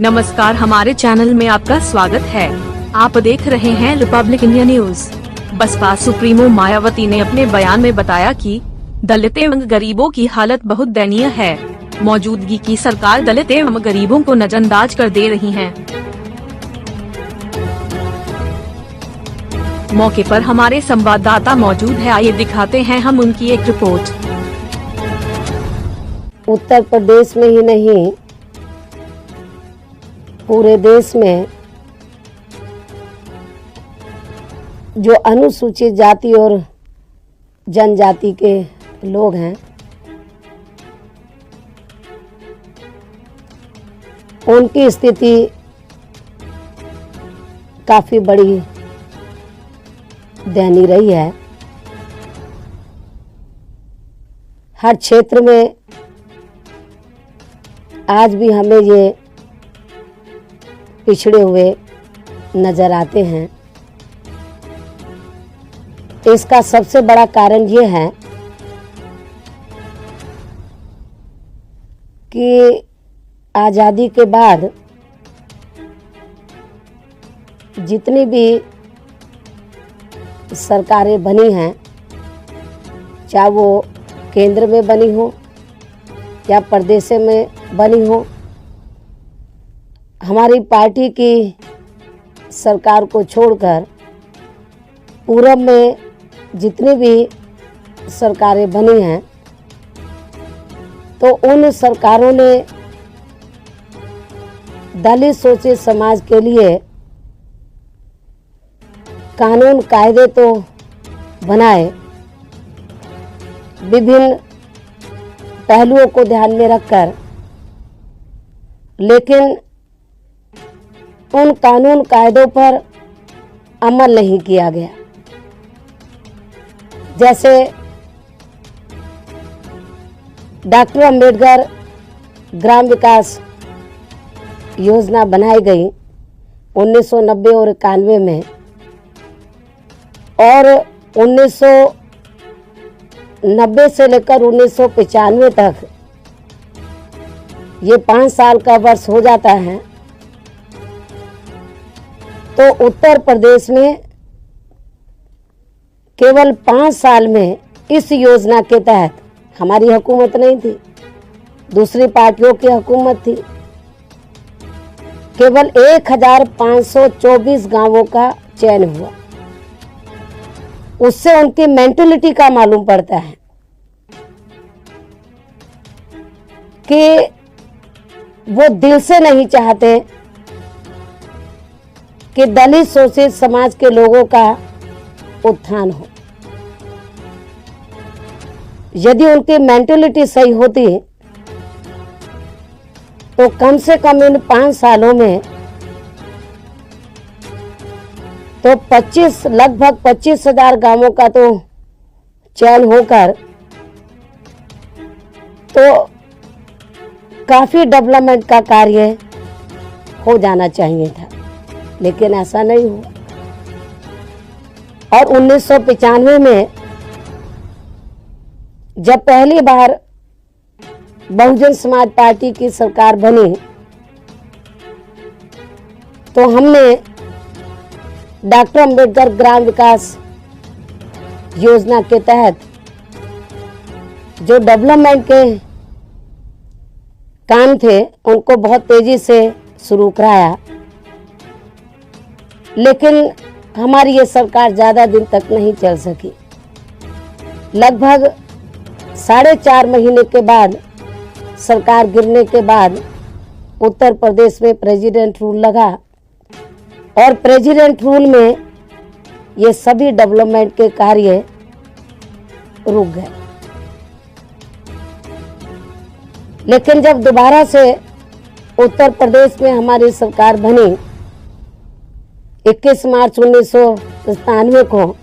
नमस्कार, हमारे चैनल में आपका स्वागत है। आप देख रहे हैं Republic India news. BSP supremo Mayawati ने अपने बयान में बताया कि दलित एवं गरीबों की हालत बहुत दयनीय है। मौजूदगी की सरकार दलित एवं गरीबों को नजरअंदाज कर दे रही है। मौके पर हमारे संवाददाता मौजूद है, आइए दिखाते हैं हम उनकी एक रिपोर्ट। उत्तर प्रदेश में ही नहीं, पूरे देश में जो अनुसूचित जाति और जनजाति के लोग हैं, उनकी स्थिति काफी बड़ी दयनीय रही है। हर क्षेत्र में आज भी हमें ये पिछड़े हुए नजर आते हैं। इसका सबसे बड़ा कारण ये है कि आज़ादी के बाद जितनी भी सरकारें बनी हैं, चाहे वो केंद्र में बनी हो या प्रदेश में बनी हो, हमारी पार्टी की सरकार को छोड़कर पूरब में जितनी भी सरकारें बनी हैं, तो उन सरकारों ने दलित शोषित समाज के लिए कानून कायदे तो बनाए, विभिन्न पहलुओं को ध्यान में रखकर, लेकिन उन कानून कायदों पर अमल नहीं किया गया। जैसे डॉक्टर अंबेडकर ग्राम विकास योजना बनाई गई 1990 और 91 में, और 1990 से लेकर 1995 तक ये 5 साल का वर्ष हो जाता है। तो उत्तर प्रदेश में केवल 5 साल में इस योजना के तहत, हमारी हुकूमत नहीं थी, दूसरी पार्टियों की हुकूमत थी, केवल 1524 गांवों का चयन हुआ। उससे उनकी मेंटलिटी का मालूम पड़ता है कि वो दिल से नहीं चाहते कि दलित शोषित समाज के लोगों का उत्थान हो। यदि उनकी मेंटलिटी सही होती तो कम से कम इन 5 सालों में तो लगभग 25,000 गांवों का तो चयन होकर तो काफी डेवलपमेंट का कार्य हो जाना चाहिए था, लेकिन ऐसा नहीं हुआ। और 1995 में जब पहली बार बहुजन समाज पार्टी की सरकार बनी, तो हमने डॉक्टर अंबेडकर ग्राम विकास योजना के तहत जो डेवलपमेंट के काम थे उनको बहुत तेजी से शुरू कराया, लेकिन हमारी ये सरकार ज़्यादा दिन तक नहीं चल सकी। लगभग 4.5 महीने के बाद, सरकार गिरने के बाद, उत्तर प्रदेश में प्रेसिडेंट रूल लगा, और प्रेसिडेंट रूल में ये सभी डेवलपमेंट के कार्य रुक गए। लेकिन जब दोबारा से उत्तर प्रदेश में हमारी सरकार बनी 21 मार्च 1997 को,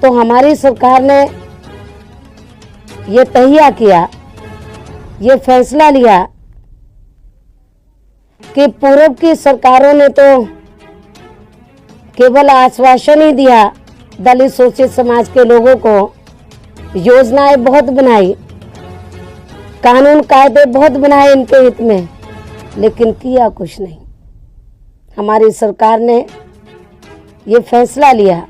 तो हमारी सरकार ने ये तहिया किया, ये फैसला लिया कि पूर्व की सरकारों ने तो केवल आश्वासन ही दिया दलित शोषित समाज के लोगों को, योजनाएं बहुत बनाई, कानून कायदे बहुत बनाए इनके हित में, लेकिन किया कुछ नहीं। हमारी सरकार ने ये फैसला लिया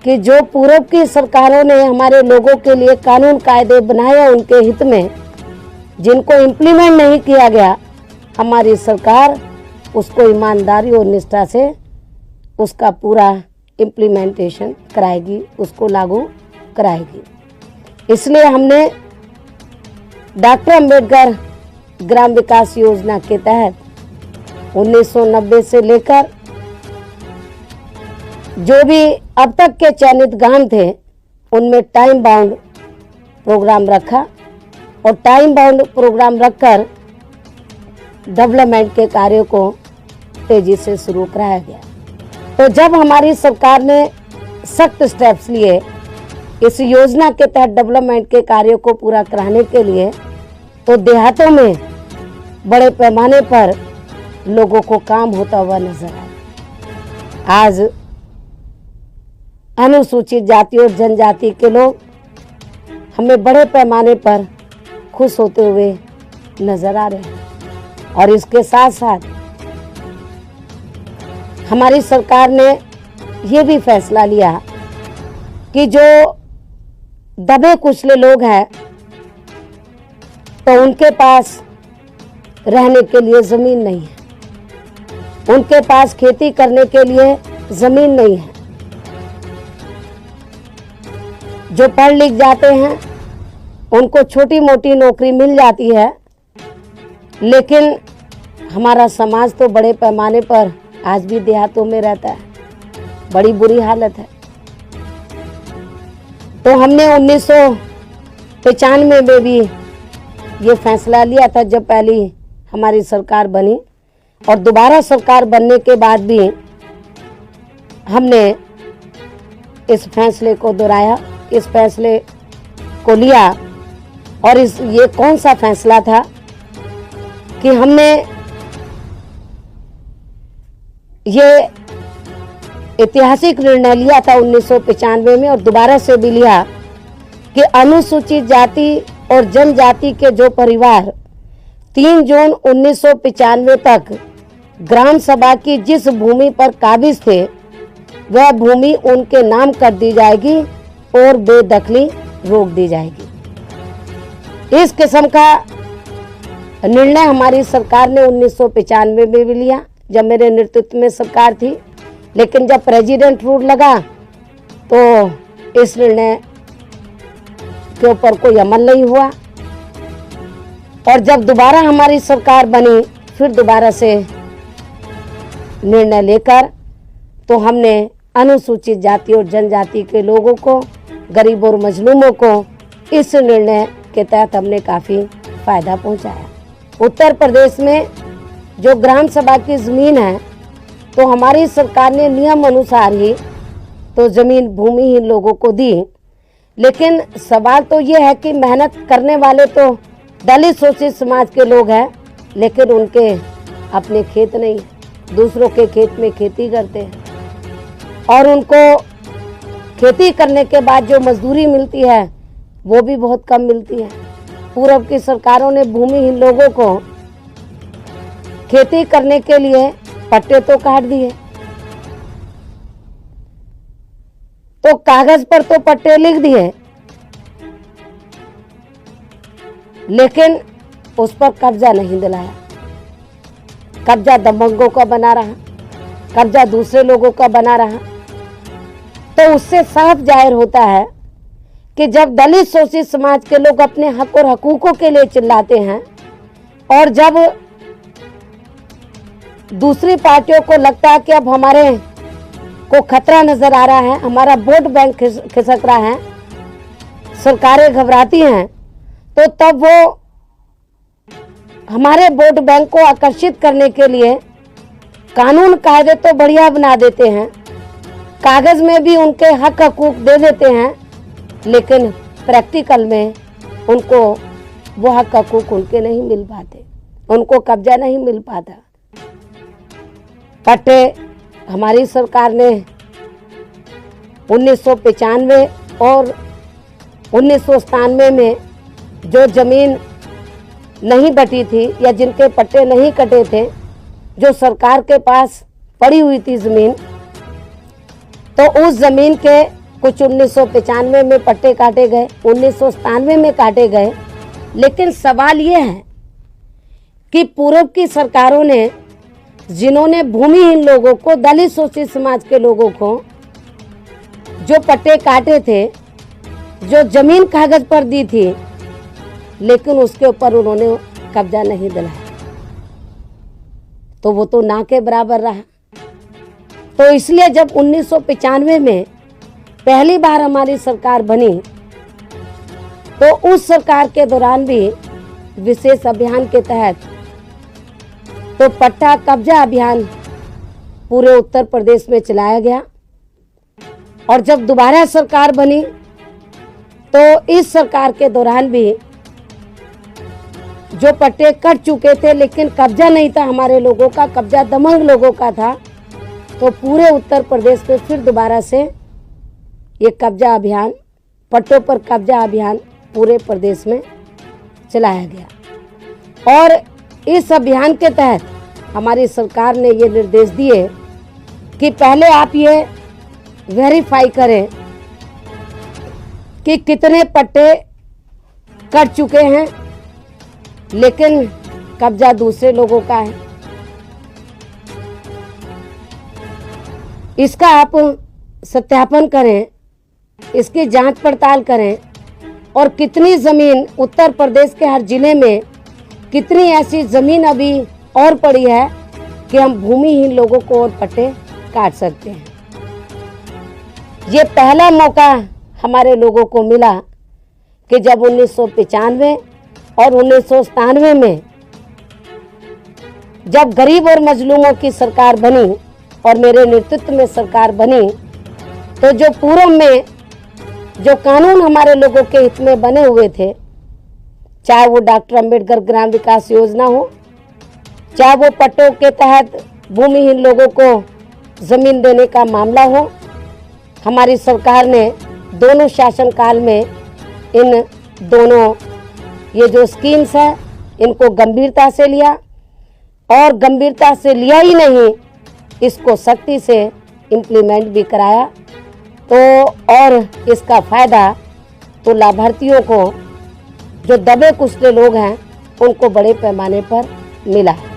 कि जो पूर्व की सरकारों ने हमारे लोगों के लिए कानून कायदे बनाए उनके हित में, जिनको इम्प्लीमेंट नहीं किया गया, हमारी सरकार उसको ईमानदारी और निष्ठा से उसका पूरा इम्प्लीमेंटेशन कराएगी, उसको लागू कराएगी। इसलिए हमने डॉक्टर अंबेडकर ग्राम विकास योजना के तहत 1990 से लेकर जो भी अब तक के चयनित गांव थे उनमें टाइम बाउंड प्रोग्राम रखा और टाइम बाउंड प्रोग्राम रखकर डेवलपमेंट के कार्यों को तेजी से शुरू कराया गया। तो जब हमारी सरकार ने सख्त स्टेप्स लिए इस योजना के तहत डेवलपमेंट के कार्यों को पूरा कराने के लिए, तो देहातों में बड़े पैमाने पर लोगों को काम होता हुआ नजर आया। आज अनुसूचित जाति और जनजाति के लोग हमें बड़े पैमाने पर खुश होते हुए नजर आ रहे हैं। और इसके साथ साथ हमारी सरकार ने ये भी फैसला लिया कि जो दबे कुचले लोग हैं तो उनके पास रहने के लिए ज़मीन नहीं है, उनके पास खेती करने के लिए ज़मीन नहीं है। जो पढ़ लिख जाते हैं उनको छोटी मोटी नौकरी मिल जाती है, लेकिन हमारा समाज तो बड़े पैमाने पर आज भी देहातों में रहता है, बड़ी बुरी हालत है। तो हमने 1995 में भी ये फैसला लिया था जब पहली हमारी सरकार बनी, और दोबारा सरकार बनने के बाद भी हमने इस फैसले को दोहराया, इस फैसले को लिया। और ये कौन सा फैसला था कि हमने ये ऐतिहासिक निर्णय लिया था 1995 में और दोबारा से भी लिया कि अनुसूचित जाति और जनजाति के जो परिवार 3 जून 1995 तक ग्राम सभा की जिस भूमि पर काबिज थे वह भूमि उनके नाम कर दी जाएगी और बेदखली रोक दी जाएगी। इस किस्म का निर्णय हमारी सरकार ने 1995 में भी लिया जब मेरे नेतृत्व में सरकार थी, लेकिन जब प्रेसिडेंट रूल लगा तो इस निर्णय के ऊपर कोई अमल नहीं हुआ। और जब दोबारा हमारी सरकार बनी फिर दोबारा से निर्णय लेकर तो हमने अनुसूचित जाति और जनजाति के लोगों को, गरीब और मजलूमों को इस निर्णय के तहत हमने काफ़ी फायदा पहुंचाया। उत्तर प्रदेश में जो ग्राम सभा की ज़मीन है तो हमारी सरकार ने नियम अनुसार ही तो ज़मीन भूमिहीन लोगों को दी, लेकिन सवाल तो ये है कि मेहनत करने वाले तो दलित शोषित समाज के लोग हैं, लेकिन उनके अपने खेत नहीं है, दूसरों के खेत में खेती करते हैं और उनको खेती करने के बाद जो मजदूरी मिलती है वो भी बहुत कम मिलती है। पूर्व की सरकारों ने भूमिहीन लोगों को खेती करने के लिए पट्टे तो काट दिए, तो कागज पर तो पट्टे लिख दिए, लेकिन उस पर कब्जा नहीं दिलाया। कब्जा दबंगों का बना रहा, कब्जा दूसरे लोगों का बना रहा। तो उससे साफ जाहिर होता है कि जब दलित शोषित समाज के लोग अपने हक और हकूकों के लिए चिल्लाते हैं और जब दूसरी पार्टियों को लगता है कि अब हमारे को खतरा नजर आ रहा है, हमारा वोट बैंक खिसक रहा है, सरकारें घबराती हैं, तो तब वो हमारे वोट बैंक को आकर्षित करने के लिए कानून कायदे तो बढ़िया बना देते हैं, कागज में भी उनके हक हकूक दे देते हैं, लेकिन प्रैक्टिकल में उनको वो हक हकूक उनके नहीं मिल पाते, उनको कब्जा नहीं मिल पाता। पट्टे हमारी सरकार ने 1995 और 1997 में जो जमीन नहीं बटी थी या जिनके पट्टे नहीं कटे थे, जो सरकार के पास पड़ी हुई थी ज़मीन, तो उस ज़मीन के कुछ 1995 में पट्टे काटे गए, 1997 में काटे गए। लेकिन सवाल ये है कि पूर्व की सरकारों ने जिन्होंने भूमिहीन लोगों को, दलित शोषित समाज के लोगों को जो पट्टे काटे थे, जो जमीन कागज पर दी थी, लेकिन उसके ऊपर उन्होंने कब्जा नहीं दिलाया, तो वो तो ना के बराबर रहा। तो इसलिए जब 1995 में पहली बार हमारी सरकार बनी, तो उस सरकार के दौरान भी विशेष अभियान के तहत तो पट्टा कब्जा अभियान पूरे उत्तर प्रदेश में चलाया गया। और जब दोबारा सरकार बनी, तो इस सरकार के दौरान भी जो पट्टे कट चुके थे लेकिन कब्जा नहीं था हमारे लोगों का, कब्जा दमंग लोगों का था, तो पूरे उत्तर प्रदेश में फिर दोबारा से ये कब्जा अभियान, पट्टों पर कब्जा अभियान पूरे प्रदेश में चलाया गया। और इस अभियान के तहत हमारी सरकार ने ये निर्देश दिए कि पहले आप ये वेरीफाई करें कि कितने पट्टे कट चुके हैं लेकिन कब्जा दूसरे लोगों का है। इसका आप सत्यापन करें, इसकी जांच पड़ताल करें, और कितनी ज़मीन उत्तर प्रदेश के हर जिले में कितनी ऐसी ज़मीन अभी और पड़ी है कि हम भूमिहीन लोगों को और पट्टे काट सकते हैं। ये पहला मौका हमारे लोगों को मिला कि जब 1995 और 1997 में जब गरीब और मजलूमों की सरकार बनी और मेरे नेतृत्व में सरकार बनी, तो जो पूर्व में जो कानून हमारे लोगों के हित में बने हुए थे, चाहे वो डॉक्टर अंबेडकर ग्राम विकास योजना हो, चाहे वो पट्टों के तहत भूमिहीन लोगों को ज़मीन देने का मामला हो, हमारी सरकार ने दोनों शासनकाल में इन दोनों ये जो स्कीम्स हैं इनको गंभीरता से लिया, और गंभीरता से लिया ही नहीं, इसको सख्ती से इम्प्लीमेंट भी कराया। तो और इसका फ़ायदा तो लाभार्थियों को, जो दबे कुचले लोग हैं, उनको बड़े पैमाने पर मिला है।